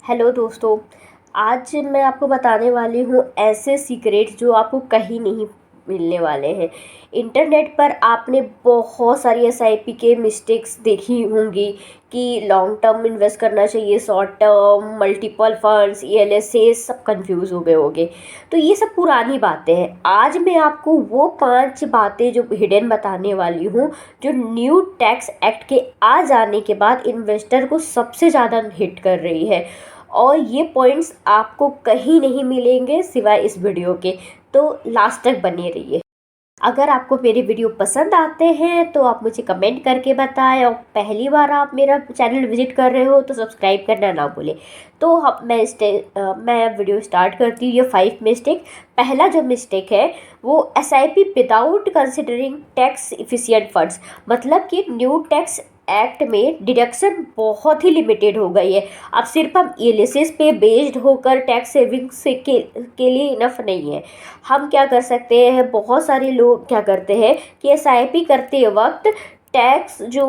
Hello दोस्तों। आज मैं आपको बताने वाली हूँ ऐसे सीक्रेट जो आपको कहीं नहीं मिलने वाले हैं। इंटरनेट पर आपने बहुत सारी एसआईपी के मिस्टेक्स देखी होंगी कि लॉन्ग टर्म इन्वेस्ट करना चाहिए, शॉर्ट टर्म, मल्टीपल फंड्स, ईएलएसए, सब कंफ्यूज हो गए होंगे। तो ये सब पुरानी बातें हैं। आज मैं आपको वो 5 बातें जो हिडन बताने वाली हूँ, जो न्यू टैक्स एक्ट के आ जाने के बाद इन्वेस्टर को सबसे ज़्यादा हिट कर रही है। और ये पॉइंट्स आपको कहीं नहीं मिलेंगे सिवाय इस वीडियो के, तो लास्ट तक बने रहिए। अगर आपको मेरे वीडियो पसंद आते हैं तो आप मुझे कमेंट करके बताएं, और पहली बार आप मेरा चैनल विजिट कर रहे हो तो सब्सक्राइब करना ना भूलें। तो मैं वीडियो स्टार्ट करती हूँ। ये 5 मिस्टेक। पहला जो मिस्टेक है वो SIP without considering tax efficient funds, मतलब कि न्यू टैक्स एक्ट में डिडक्शन बहुत ही लिमिटेड हो गई है। अब सिर्फ हम ईएलएसएस पे बेस्ड होकर टैक्स सेविंग्स के लिए इनफ नहीं है। हम क्या कर सकते हैं, बहुत सारे लोग क्या करते हैं कि एसआईपी करते वक्त टैक्स जो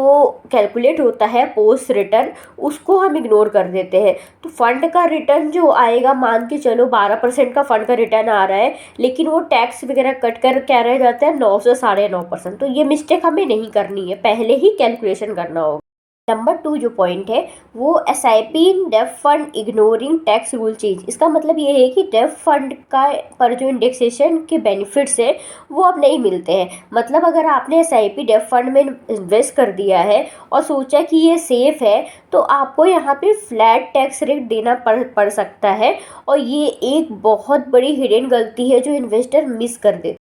कैलकुलेट होता है पोस्ट रिटर्न, उसको हम इग्नोर कर देते हैं। तो फंड का रिटर्न जो आएगा, मान के चलो 12% का फंड का रिटर्न आ रहा है, लेकिन वो टैक्स वगैरह कट कर क्या रह जाता है, 9 से 9.5%। तो ये मिस्टेक हमें नहीं करनी है, पहले ही कैलकुलेशन करना होगा। नंबर 2 जो पॉइंट है वो SIP in debt fund ignoring tax rule change. इसका मतलब ये है कि डेफ फंड का पर जो इंडेक्सेशन के बेनिफिट्स है वो अब नहीं मिलते हैं। मतलब अगर आपने एसआईपी डेफ फंड में इन्वेस्ट कर दिया है और सोचा कि ये सेफ है, तो आपको यहाँ पे फ्लैट टैक्स रेट देना पड़ सकता है। और ये एक बहुत बड़ी हिडन गलती है जो इन्वेस्टर मिस कर देते।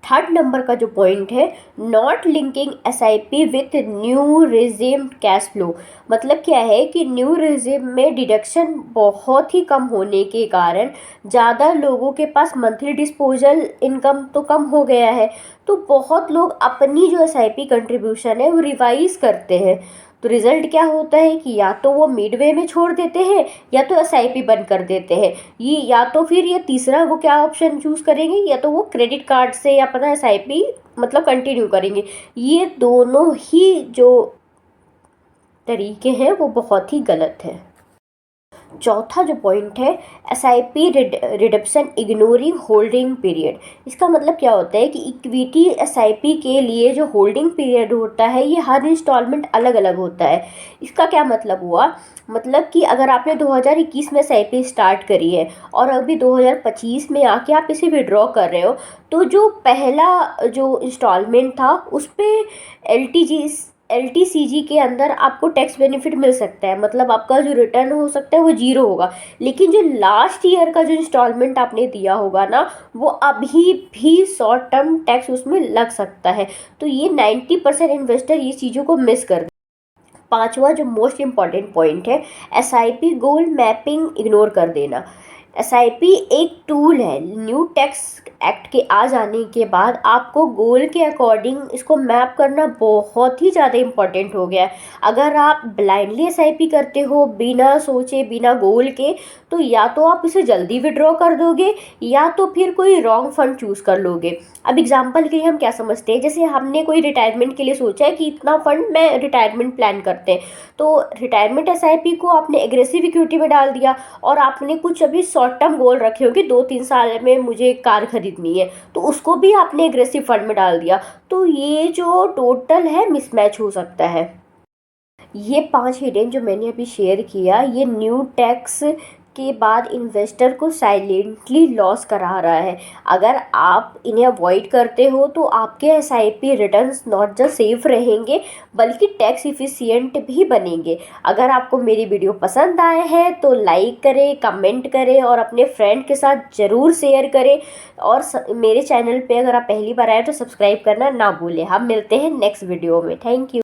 थर्ड नंबर का जो पॉइंट है, not linking SIP with new regime cash flow. मतलब क्या है कि न्यू रेजिम में डिडक्शन बहुत ही कम होने के कारण ज़्यादा लोगों के पास मंथली डिस्पोजल इनकम तो कम हो गया है। तो बहुत लोग अपनी जो एसआईपी कंट्रीब्यूशन है वो रिवाइज करते हैं। तो रिजल्ट क्या होता है कि या तो वो मिडवे में छोड़ देते हैं, या तो एसआईपी बंद कर देते हैं। ये या तो फिर ये तीसरा वो क्या ऑप्शन चूज करेंगे, या तो वो क्रेडिट कार्ड से अपना एसआईपी मतलब कंटिन्यू करेंगे। ये दोनों ही जो तरीके हैं वो बहुत ही गलत है। चौथा जो पॉइंट है, SIP redemption ignoring holding period. इसका मतलब क्या होता है कि इक्विटी एसआईपी के लिए जो होल्डिंग पीरियड होता है, ये हर इंस्टॉलमेंट अलग अलग होता है। इसका क्या मतलब हुआ, मतलब कि अगर आपने 2021 में एसआईपी स्टार्ट करी है और अभी 2025 में आके आप इसे विड्रॉ कर रहे हो, तो जो पहला जो इंस्टॉलमेंट था उस पर एलटीसीजी के अंदर आपको टैक्स बेनिफिट मिल सकता है। मतलब आपका जो रिटर्न हो सकता है वो 0 होगा, लेकिन जो लास्ट ईयर का जो इंस्टॉलमेंट आपने दिया होगा ना, वो अभी भी शॉर्ट टर्म टैक्स उसमें लग सकता है। तो ये 90% इन्वेस्टर ये चीज़ों को मिस कर। पांचवा जो मोस्ट इम्पॉर्टेंट पॉइंट है, एसआईपी गोल मैपिंग इग्नोर कर देना। एसआईपी एक टूल है। न्यू टैक्स एक्ट के आ जाने के बाद आपको गोल के अकॉर्डिंग इसको मैप करना बहुत ही ज़्यादा इम्पॉर्टेंट हो गया है। अगर आप ब्लाइंडली एसआईपी करते हो बिना सोचे बिना गोल के, तो या तो आप इसे जल्दी विड्रॉ कर दोगे, या तो फिर कोई रॉन्ग फंड चूज़ कर लोगे। अब एग्जांपल के लिए हम क्या समझते हैं, जैसे हमने कोई रिटायरमेंट के लिए सोचा है कि इतना फंड मैं रिटायरमेंट प्लान करते हैं, तो रिटायरमेंट एसआईपी को आपने एग्रेसिव इक्विटी में डाल दिया, और आपने कुछ अभी शॉर्ट टर्म गोल रखे हो कि 2-3 साल में मुझे कार खरीदनी है, तो उसको भी आपने एग्रेसिव फंड में डाल दिया। तो ये जो टोटल है मिसमैच हो सकता है। ये 5 हिडन जो मैंने अभी शेयर किया, ये न्यू टैक्स के बाद इन्वेस्टर को साइलेंटली लॉस करा रहा है। अगर आप इन्हें अवॉइड करते हो तो आपके SIP returns not just safe रहेंगे, बल्कि टैक्स इफिशिएंट भी बनेंगे। अगर आपको मेरी वीडियो पसंद आए हैं तो लाइक करें, कमेंट करें और अपने फ्रेंड के साथ ज़रूर शेयर करें। और मेरे चैनल पे अगर आप पहली बार आए तो सब्सक्राइब करना ना भूलें। हम मिलते हैं नेक्स्ट वीडियो में। Thank you.